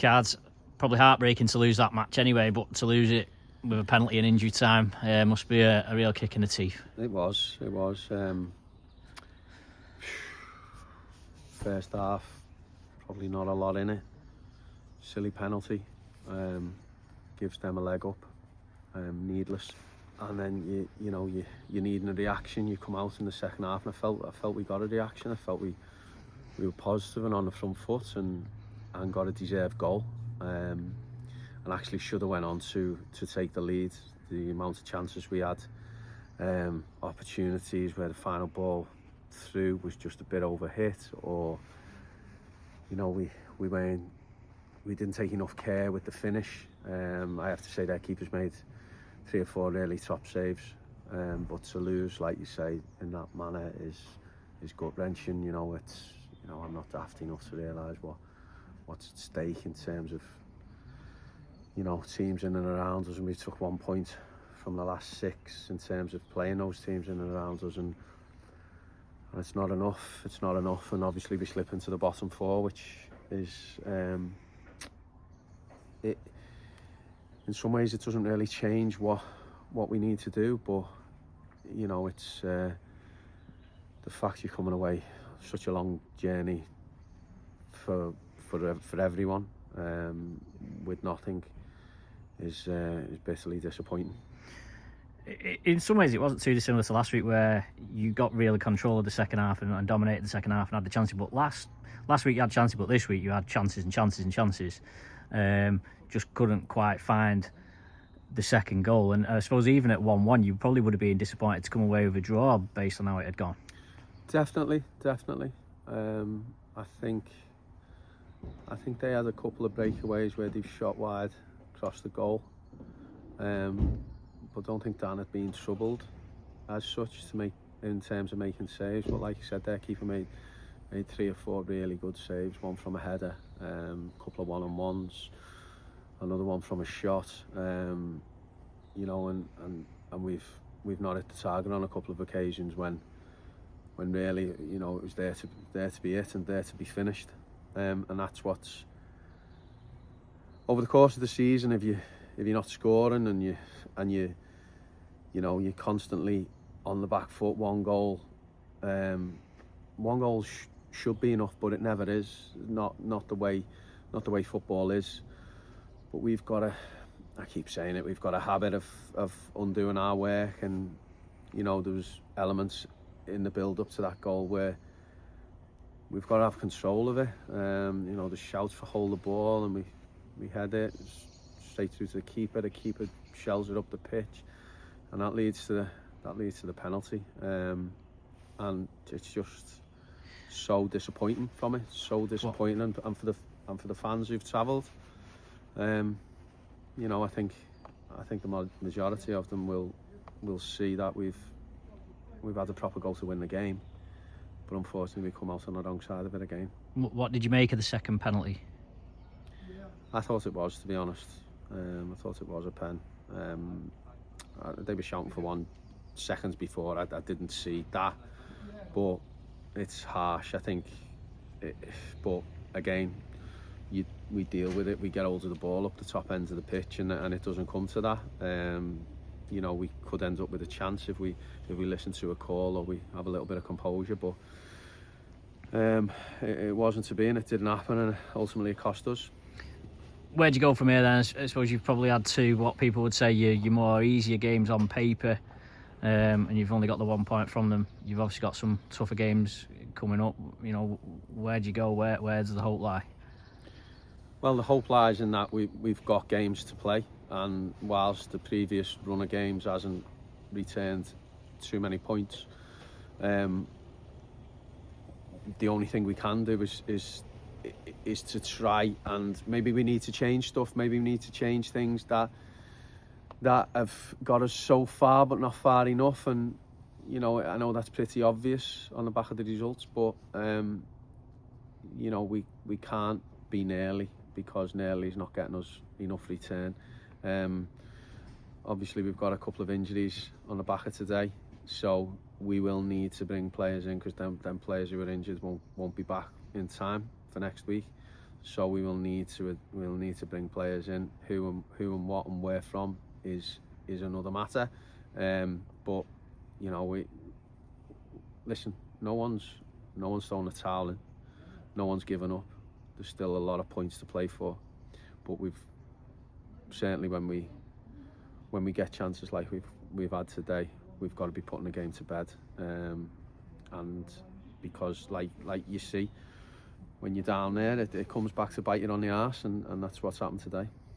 cards. Probably heartbreaking to lose that match anyway, but to lose it with a penalty in injury time must be a real kick in the teeth. It was. First half, probably not a lot in it. Silly penalty, gives them a leg up, needless. And then you need a reaction. You come out in the second half, and I felt we got a reaction. I felt we were positive and on the front foot, and got a deserved goal. And actually should have went on to take the lead. The amount of chances we had, opportunities where the final ball through was just a bit over hit, or we didn't take enough care with the finish. I have to say their keepers made 3 or 4 really top saves, but to lose, like you say, in that manner is gut wrenching. I'm not daft enough to realise what's at stake in terms of teams in and around us, and we took 1 point from the last 6 in terms of playing those teams in and around us, and it's not enough. And obviously we slip into the bottom 4, which is it in some ways it doesn't really change what we need to do, but it's the fact you're coming away such a long journey for everyone with nothing is bitterly disappointing. In some ways, it wasn't too dissimilar to last week, where you got really control of the second half and dominated the second half and had the chances. But last week you had chances, but this week you had chances and chances and chances. Just couldn't quite find the second goal. And I suppose even at 1-1, you probably would have been disappointed to come away with a draw based on how it had gone. Definitely. I think they had a couple of breakaways where they've shot wide across the goal. But don't think Dan had been troubled as such in terms of making saves. But like you said, their keeper made 3 or 4 really good saves. One from a header, a couple of one-on-ones, another one from a shot. And we've not hit the target on a couple of occasions when really it was there to be hit and there to be finished. And that's what's over the course of the season. If you're not scoring and you're constantly on the back foot, one goal should be enough, but it never is. Not the way football is. But we've got I keep saying it, we've got a habit of undoing our work, and there was elements in the build up to that goal where we've got to have control of it. The shouts for hold the ball, and we head it straight through to the keeper. The keeper shells it up the pitch, and that leads to the penalty. And it's just so disappointing from it. So disappointing, and for the fans who've travelled. I think the majority of them will see that we've had a proper goal to win the game, but unfortunately we come out on the wrong side of it again. What did you make of the second penalty? I thought it was, to be honest. I thought it was a pen. They were shouting for 1 seconds before. I didn't see that, but it's harsh, I think. But again, we deal with it. We get hold of the ball up the top end of the pitch, and it doesn't come to that. We could end up with a chance if we listen to a call or we have a little bit of composure, but it wasn't to be, and it didn't happen, and ultimately it cost us. Where'd you go from here then? I suppose you've probably had 2 what people would say your more easier games on paper, and you've only got the 1 point from them. You've obviously got some tougher games coming up. Where'd you go? Where does the hope lie? Well, the hope lies in that we've got games to play, and whilst the previous run of games hasn't returned too many points, the only thing we can do is to try, and maybe we need to change stuff. Maybe we need to change things that have got us so far but not far enough. And I know that's pretty obvious on the back of the results, but we can't be nearly, because nearly is not getting us enough return. Obviously we've got a couple of injuries on the back of today, so we will need to bring players in, because them players who are injured won't be back in time for next week. So we'll need to bring players in. Who and what and where from is another matter. But you know, listen. No one's thrown a towel in. No one's given up. There's still a lot of points to play for. But we've certainly, when we get chances like we've had today, we've got to be putting the game to bed. And because like you see, when you're down there, it comes back to bite you on the arse, and that's what's happened today.